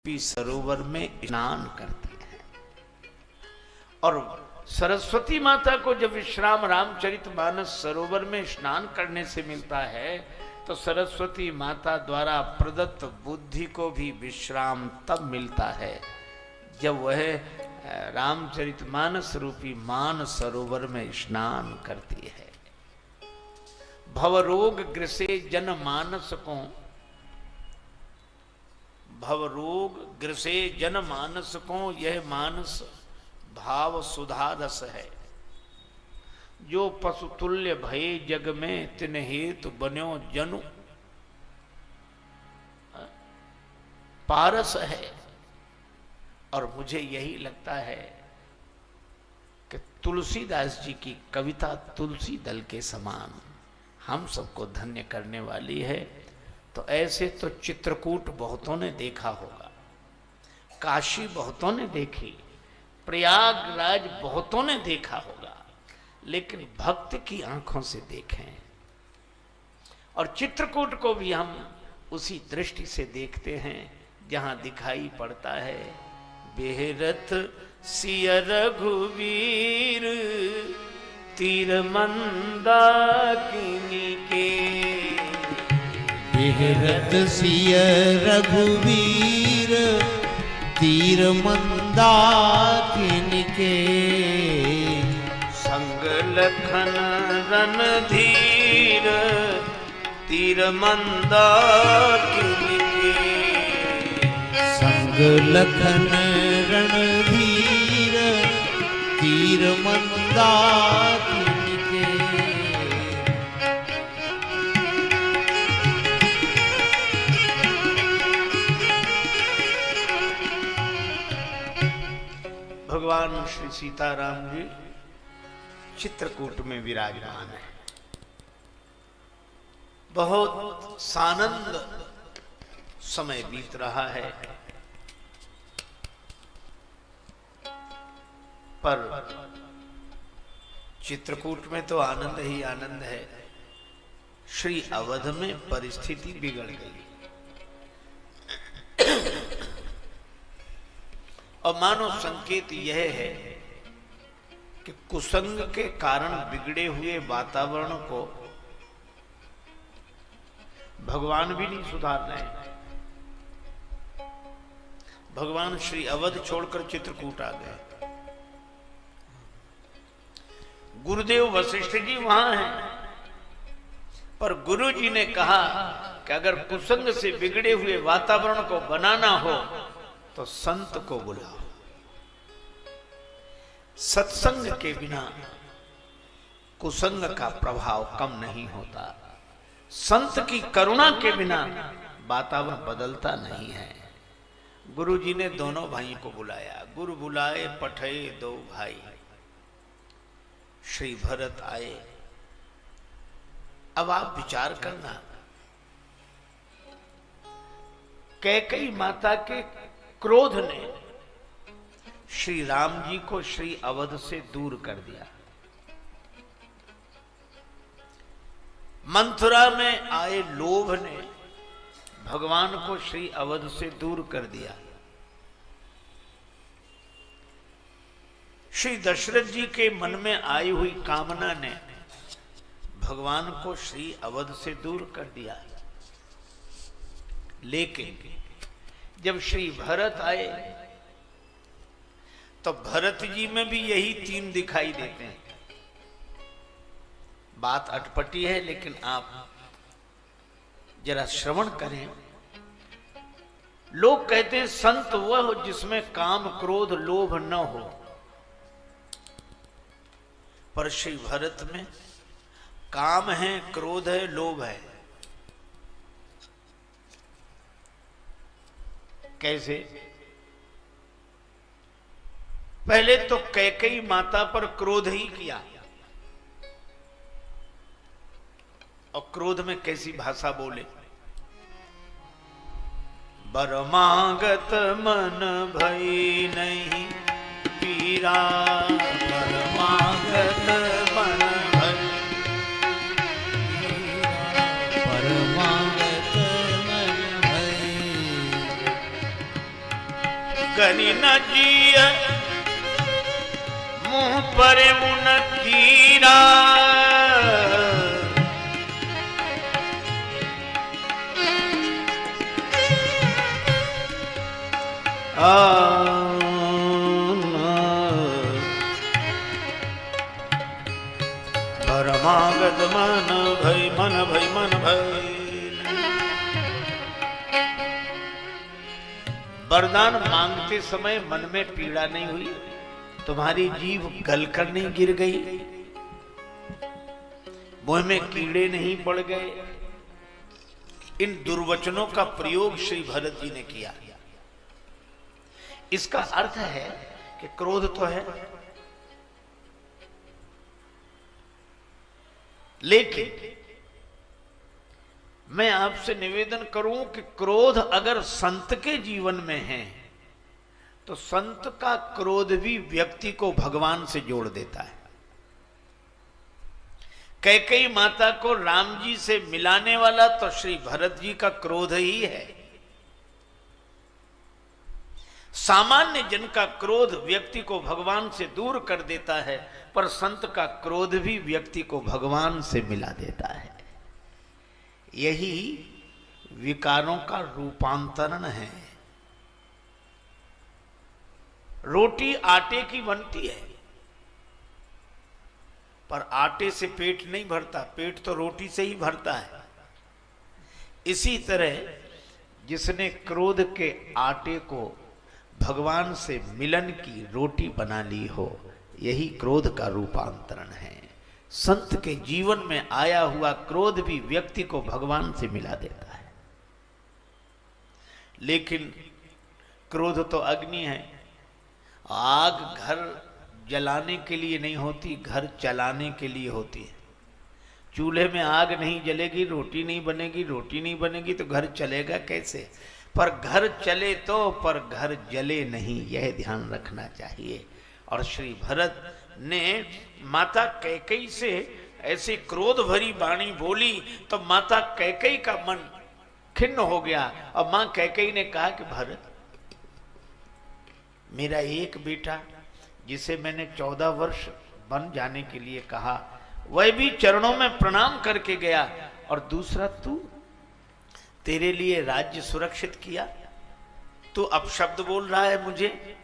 सरोवर में स्नान करती है। और सरस्वती माता को जब विश्राम रामचरितमानस सरोवर में स्नान करने से मिलता है, तो सरस्वती माता द्वारा प्रदत्त बुद्धि को भी विश्राम तब मिलता है जब वह रामचरितमानस रूपी मान सरोवर में स्नान करती है। भवरोग ग्रसे जनमानस को, भवरोग ग्रसे जनमानस को, यह मानस भाव सुधा रस है। जो पशुतुल्य भये जग में तिन हेतु बन्यो जनु पारस है। और मुझे यही लगता है कि तुलसीदास जी की कविता तुलसी दल के समान हम सबको धन्य करने वाली है। तो ऐसे तो चित्रकूट बहुतों ने देखा होगा, काशी बहुतों ने देखी, प्रयागराज बहुतों ने देखा होगा, लेकिन भक्त की आंखों से देखें। और चित्रकूट को भी हम उसी दृष्टि से देखते हैं जहां दिखाई पड़ता है बेहरत सिय रघुवीर तीर मंदाकिनी के। बेहरत सिय रघुवीर तीर मंदाकिनी के। संग लखन रणधीर तीर मंदाकिनी के। संग लखन रणधीर तीर मंदाकिनी के। भगवान श्री सीताराम जी चित्रकूट में विराजमान है। बहुत सानंद समय बीत रहा है, पर चित्रकूट में तो आनंद ही आनंद है। श्री अवध में परिस्थिति बिगड़ गई और मानो संकेत यह है कि कुसंग के कारण बिगड़े हुए वातावरण को भगवान भी नहीं सुधार रहे। भगवान श्री अवध छोड़कर चित्रकूट आ गए। गुरुदेव वशिष्ठ जी वहां हैं, पर गुरु जी ने कहा कि अगर कुसंग से बिगड़े हुए वातावरण को बनाना हो तो संत को बुलाओ। सत्संग के बिना कुसंग का प्रभाव कम नहीं होता। संत की करुणा के बिना वातावरण बदलता नहीं है। गुरु जी ने दोनों भाइयों को बुलाया। गुरु बुलाए पठे दो भाई। श्री भरत आए। अब आप विचार करना, कैकेयी माता के क्रोध ने श्री राम जी को श्री अवध से दूर कर दिया। मंथुरा में आए लोभ ने भगवान को श्री अवध से दूर कर दिया। श्री दशरथ जी के मन में आई हुई कामना ने भगवान को श्री अवध से दूर कर दिया। लेकिन जब श्री भरत आए तो भरत जी में भी यही तीन दिखाई देते हैं। बात अटपटी है, लेकिन आप जरा श्रवण करें। लोग कहते हैं संत वह हो जिसमें काम क्रोध लोभ न हो, पर श्री भरत में काम है, क्रोध है, लोभ है। कैसे? पहले तो कैकेयी माता पर क्रोध ही किया, और क्रोध में कैसी भाषा बोले। बर मांगत मन भई नहीं पीरा। बर मांगत मन भई, पर मांगत मन भई गनी न जिय मुंह पर मुन कीरा परमागत मन भय मन भय मन भय। वरदान मांगते समय मन में पीड़ा नहीं हुई, तुम्हारी जीभ गलकर नहीं गिर गई, मुंह में कीड़े नहीं पड़ गए। इन दुर्वचनों का प्रयोग श्री भरत जी ने किया। इसका अर्थ है कि क्रोध तो है, लेकिन मैं आपसे निवेदन करूं कि क्रोध अगर संत के जीवन में है तो संत का क्रोध भी व्यक्ति को भगवान से जोड़ देता है। कैकेयी माता को राम जी से मिलाने वाला तो श्री भरत जी का क्रोध ही है। सामान्य जन का क्रोध व्यक्ति को भगवान से दूर कर देता है, पर संत का क्रोध भी व्यक्ति को भगवान से मिला देता है। यही विकारों का रूपांतरण है। रोटी आटे की बनती है, पर आटे से पेट नहीं भरता, पेट तो रोटी से ही भरता है। इसी तरह जिसने क्रोध के आटे को भगवान से मिलन की रोटी बना ली हो, यही क्रोध का रूपांतरण है। संत के जीवन में आया हुआ क्रोध भी व्यक्ति को भगवान से मिला देता है। लेकिन क्रोध तो अग्नि है। आग घर जलाने के लिए नहीं होती, घर चलाने के लिए होती है। चूल्हे में आग नहीं जलेगी, रोटी नहीं बनेगी, रोटी नहीं बनेगी तो घर चलेगा कैसे? पर घर चले तो, पर घर जले नहीं, यह ध्यान रखना चाहिए। और श्री भरत ने माता कैकेयी से ऐसी क्रोध भरी वाणी बोली तो माता कैकेयी का मन खिन्न हो गया। और मां कैकेयी ने कहा कि भरत, मेरा एक बेटा जिसे मैंने 14 वर्ष बन जाने के लिए कहा, वह भी चरणों में प्रणाम करके गया, और दूसरा तू, तेरे लिए राज्य सुरक्षित किया, तू अपशब्द बोल रहा है मुझे।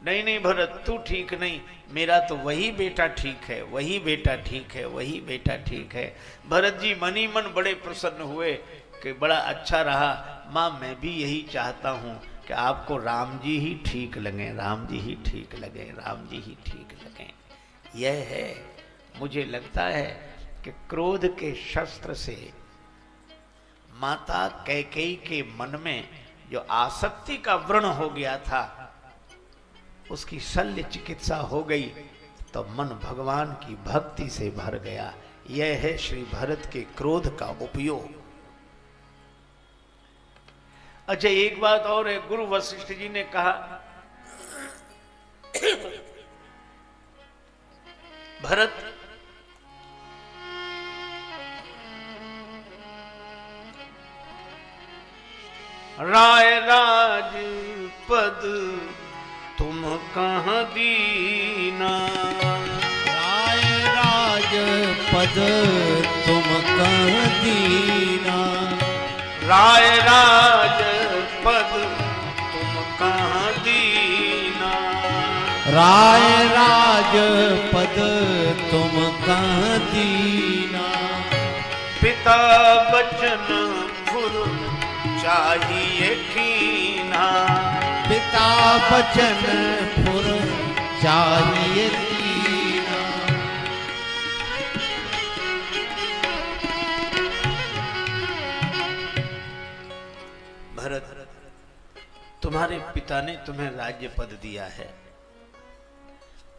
नहीं नहीं भरत, तू ठीक नहीं, मेरा तो वही बेटा ठीक है, वही बेटा ठीक है, वही बेटा ठीक है। भरत जी मन ही मन बड़े प्रसन्न हुए कि बड़ा अच्छा रहा। माँ, मैं भी यही चाहता हूँ कि आपको राम जी ही ठीक लगे, राम जी ही ठीक लगे, राम जी ही ठीक लगे। यह है, मुझे लगता है कि क्रोध के शस्त्र से माता कैकेयी के मन में जो आसक्ति का व्रण हो गया था, उसकी शल्य चिकित्सा हो गई, तो मन भगवान की भक्ति से भर गया। यह है श्री भरत के क्रोध का उपयोग। अच्छा, एक बात और है। गुरु वशिष्ठ जी ने कहा, भरत, राय राज पद तुम कहाँ दीना, राय राज पद तुम कहाँ दीना, राय राज पद तुम कहाँ दीना, राय राज पद तुम कहाँ दीना, पिता बचन फुर चाहिए कीना, पिता बचन फुर चाहिए कीना। भरत, तुम्हारे पिता ने तुम्हें राज्य पद दिया है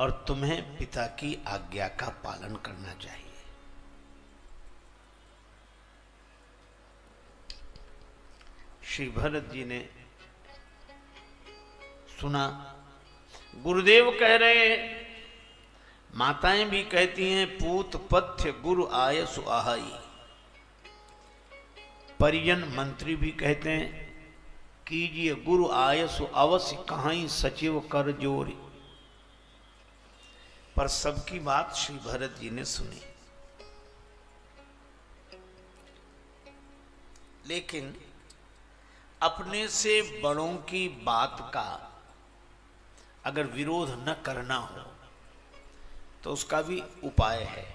और तुम्हें पिता की आज्ञा का पालन करना चाहिए। श्री भरत जी ने सुना, गुरुदेव कह रहे, माताएं भी कहती हैं, पूत पथ्य गुरु आयसु आहाई। परिजन मंत्री भी कहते हैं कीजिए गुरु आयसु अवश्य कहाई सचिव कर जोरी। पर सबकी बात श्री भरत जी ने सुनी, लेकिन अपने से बड़ों की बात का अगर विरोध न करना हो तो उसका भी उपाय है।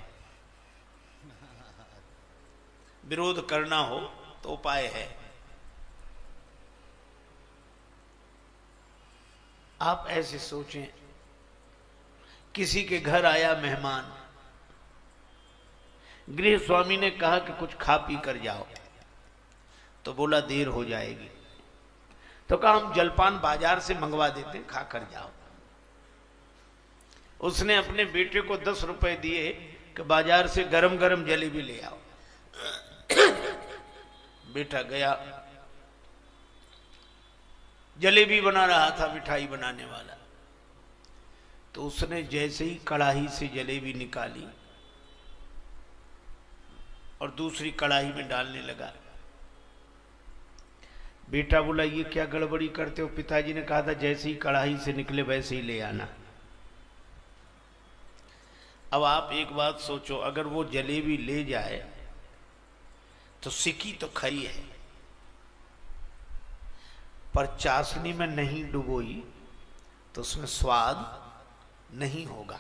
विरोध करना हो तो उपाय है। आप ऐसे सोचें, किसी के घर आया मेहमान, गृह स्वामी ने कहा कि कुछ खा पी कर जाओ, तो बोला देर हो जाएगी, तो कहा हम जलपान बाजार से मंगवा देते, खा कर जाओ। उसने अपने बेटे को 10 रुपए दिए कि बाजार से गरम गरम जलेबी ले आओ। बेटा गया, जलेबी बना रहा था मिठाई बनाने वाला, तो उसने जैसे ही कढ़ाई से जलेबी निकाली और दूसरी कढ़ाई में डालने लगा, बेटा बोला ये क्या गड़बड़ी करते हो? पिताजी ने कहा था जैसे ही कढ़ाई से निकले वैसे ही ले आना। अब आप एक बात सोचो, अगर वो जलेबी ले जाए तो सिकी तो खरी है, पर चाशनी में नहीं डुबोई तो उसमें स्वाद नहीं होगा।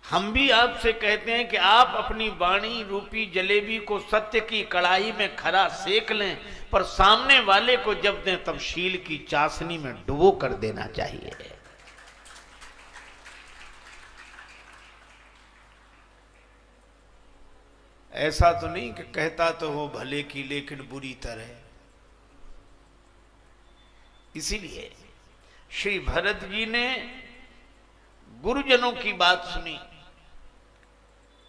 हम भी आपसे कहते हैं कि आप अपनी वाणी रूपी जलेबी को सत्य की कढ़ाई में खरा सेक लें, पर सामने वाले को जब दें तब शील की चाशनी में डुबो कर देना चाहिए। ऐसा तो नहीं कि कहता तो हो भले की लेकिन बुरी तरह। इसीलिए श्री भरत जी ने गुरुजनों की बात सुनी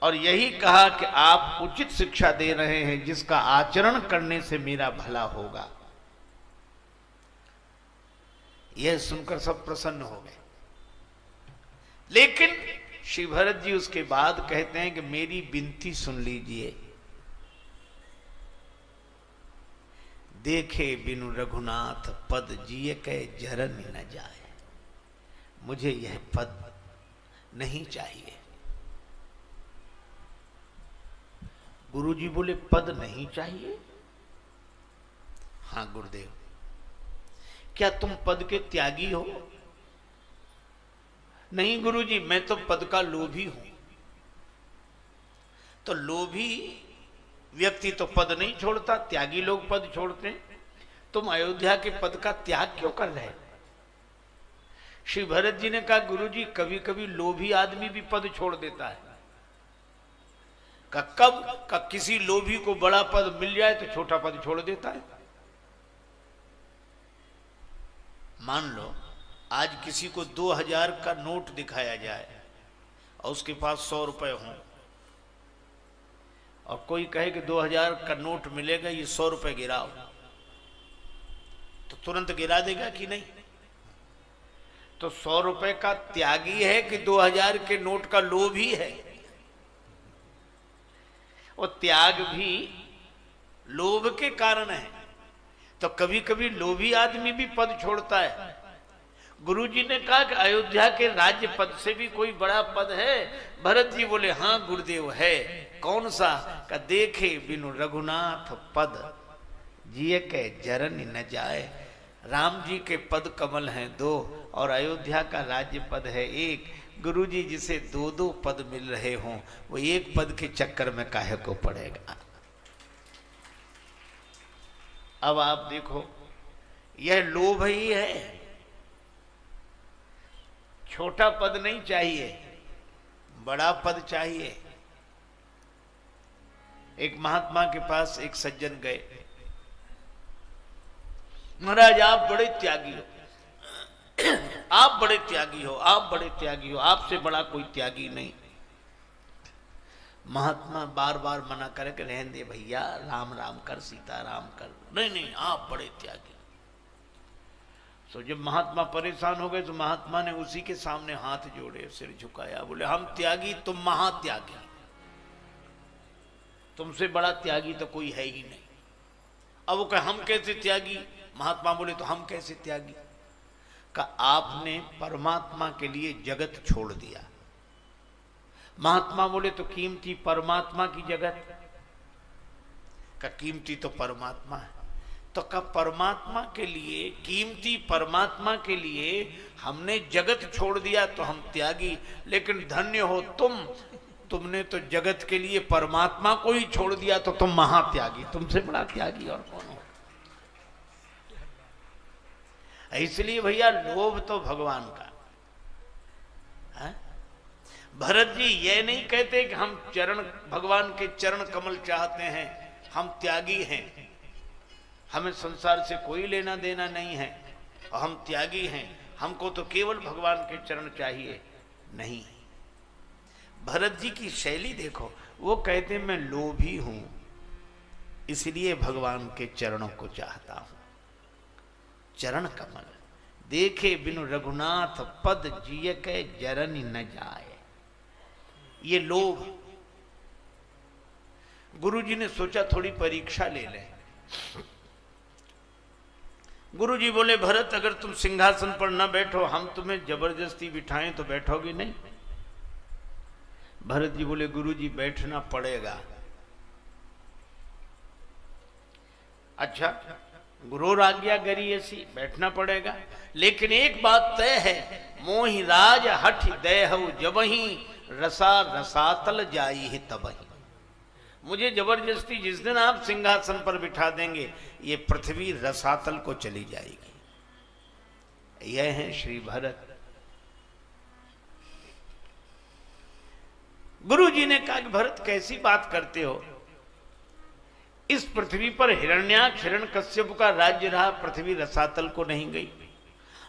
और यही कहा कि आप उचित शिक्षा दे रहे हैं, जिसका आचरण करने से मेरा भला होगा। यह सुनकर सब प्रसन्न हो गए। लेकिन श्री भरत जी उसके बाद कहते हैं कि मेरी विनती सुन लीजिए। देखे बिनु रघुनाथ पद जिए के जरन न जाए। मुझे यह पद नहीं चाहिए। गुरुजी बोले पद नहीं चाहिए? हाँ गुरुदेव। क्या तुम पद के त्यागी हो? नहीं गुरुजी, मैं तो पद का लोभी हूं। तो लोभी व्यक्ति तो पद नहीं छोड़ता, त्यागी लोग पद छोड़ते हैं। तुम अयोध्या के पद का त्याग क्यों कर रहे? श्री भरत जी ने कहा गुरुजी, कभी कभी लोभी आदमी भी पद छोड़ देता है। कब का किसी लोभी को बड़ा पद मिल जाए तो छोटा पद छोड़ देता है। मान लो आज किसी को 2000 का नोट दिखाया जाए और उसके पास 100 रुपए हों और कोई कहे कि 2000 का नोट मिलेगा, ये 100 रुपए गिराओ, तो तुरंत गिरा देगा कि नहीं? तो 100 रुपए का त्यागी है कि 2000 के नोट का लोभी है? और त्याग भी लोभ के कारण है। तो कभी कभी लोभी आदमी भी पद छोड़ता है। गुरुजी ने कहा कि अयोध्या के राज्य पद से भी कोई बड़ा पद है? भरत जी बोले हाँ गुरुदेव है। कौन सा? का देखे बिनु रघुनाथ पद जिए के जरन न जाए। राम जी के पद कमल हैं 2 और अयोध्या का राज्य पद है 1। गुरुजी जिसे 2-2 पद मिल रहे हों, वो एक पद के चक्कर में काहे को पड़ेगा? अब आप देखो, यह लोभ ही है। छोटा पद नहीं चाहिए, बड़ा पद चाहिए। एक महात्मा के पास एक सज्जन गए, महाराज आप बड़े त्यागी हो, आप बड़े त्यागी हो, आप बड़े त्यागी हो, आपसे बड़ा कोई त्यागी नहीं। महात्मा बार बार मना करे कि रहने दे भैया, राम राम कर, सीता राम कर। नहीं नहीं, आप बड़े त्यागी। तो जब महात्मा परेशान हो गए तो महात्मा ने उसी के सामने हाथ जोड़े, सिर झुकाया, बोले हम त्यागी, तुम महात्यागी, तुमसे बड़ा त्यागी तो कोई है ही नहीं। अब वो कहे हम कैसे त्यागी, महात्मा बोले तो हम कैसे त्यागी? का आपने परमात्मा के लिए जगत छोड़ दिया। महात्मा बोले तो कीमती परमात्मा की जगत, का कीमती तो परमात्मा है। तो का परमात्मा के लिए, कीमती परमात्मा के लिए हमने जगत छोड़ दिया तो हम त्यागी, लेकिन धन्य हो तुमने तो जगत के लिए परमात्मा को ही छोड़ दिया तो तुम महात्यागी, तुमसे बड़ा त्यागी और कौन हो? इसलिए भैया लोभ तो भगवान का है। भरत जी ये नहीं कहते कि हम भगवान के चरण कमल चाहते हैं, हम त्यागी हैं, हमें संसार से कोई लेना देना नहीं है और हम त्यागी हैं, हमको तो केवल भगवान के चरण चाहिए। नहीं, भरत जी की शैली देखो, वो कहते मैं लोभी हूं इसलिए भगवान के चरणों को चाहता हूं। चरण कमल देखे बिनु रघुनाथ पद जिय के जरनी न जाए, ये लोभ। गुरु जी ने सोचा थोड़ी परीक्षा ले लें। गुरु जी बोले भरत अगर तुम सिंहासन पर न बैठो, हम तुम्हें जबरदस्ती बिठाएं तो बैठोगे नहीं? भरत जी बोले गुरु जी बैठना पड़ेगा। अच्छा, गुरु आज्ञा करी ऐसी, बैठना पड़ेगा, लेकिन एक बात तय है, मोहि राज हठ देहु जबहि रसा रसातल जाई है तबहि। मुझे जबरदस्ती जिस दिन आप सिंहासन पर बिठा देंगे, ये पृथ्वी रसातल को चली जाएगी। यह है श्री भरत। गुरु जी ने कहा कि भरत कैसी बात करते हो, इस पृथ्वी पर हिरण्याक्ष हिरण्यकश्यप का राज्य रहा, पृथ्वी रसातल को नहीं गई।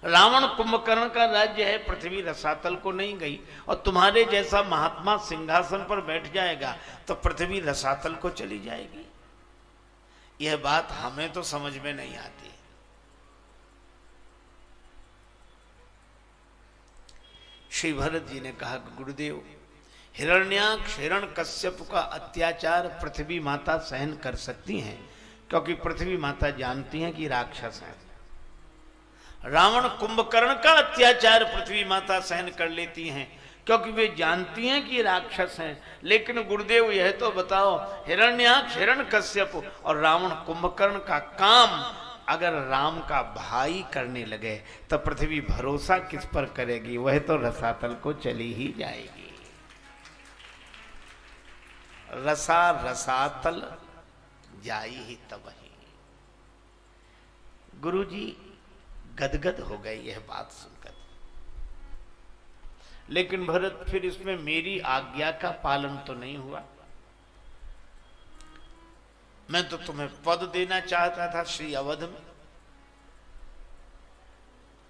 रावण कुंभकर्ण का राज्य है, पृथ्वी रसातल को नहीं गई। और तुम्हारे जैसा महात्मा सिंहासन पर बैठ जाएगा तो पृथ्वी रसातल को चली जाएगी। यह बात हमें तो समझ में नहीं आती। श्री भरत जी ने कहा कि गुरुदेव, हिरण्याक्ष हिरण्यकश्यप का अत्याचार पृथ्वी माता सहन कर सकती हैं, क्योंकि पृथ्वी माता जानती हैं कि राक्षस है। रावण कुंभकर्ण का अत्याचार पृथ्वी माता सहन कर लेती हैं, क्योंकि वे जानती हैं कि राक्षस हैं। लेकिन गुरुदेव यह तो बताओ, हिरण्याक्ष हिरण्यकश्यप और रावण कुंभकर्ण का काम अगर राम का भाई करने लगे तो पृथ्वी भरोसा किस पर करेगी? वह तो रसातल को चली ही जाएगी। रसा रसातल जाई ही तबहि। गुरु जी गदगद हो गए यह बात सुनकर। लेकिन भरत, फिर इसमें मेरी आज्ञा का पालन तो नहीं हुआ। मैं तो तुम्हें पद देना चाहता था श्री अवध में,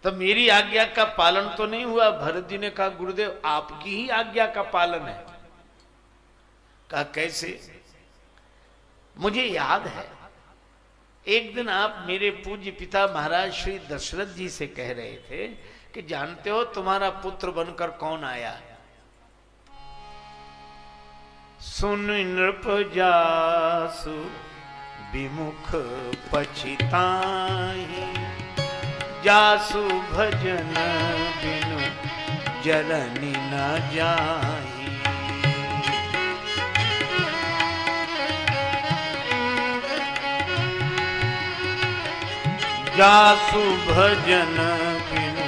तब मेरी आज्ञा का पालन तो नहीं हुआ। भरत जी ने कहा गुरुदेव आपकी ही आज्ञा का पालन है। कहा कैसे? मुझे याद है एक दिन आप मेरे पूज्य पिता महाराज श्री दशरथ जी से कह रहे थे कि जानते हो तुम्हारा पुत्र बनकर कौन आया? सुन नृप जासु विमुख पछिताहि, जासु भजन बिनु जरनी न जाहि। जासु भजन बिनु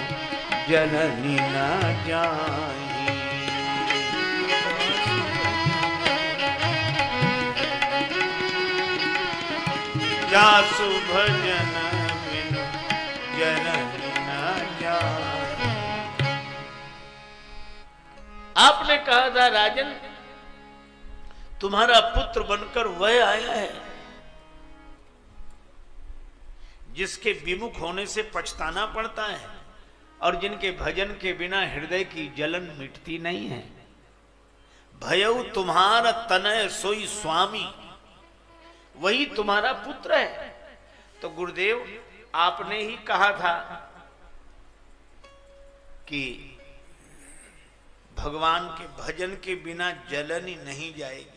जननी न जाहि। जासु भजन बिनु जननी न जाहि। आपने कहा था राजन तुम्हारा पुत्र बनकर वह आया है जिसके विमुख होने से पछताना पड़ता है और जिनके भजन के बिना हृदय की जलन मिटती नहीं है। भयउ तुम्हारा तनय सोई स्वामी, वही तुम्हारा पुत्र है। तो गुरुदेव आपने ही कहा था कि भगवान के भजन के बिना जलन ही नहीं जाएगी।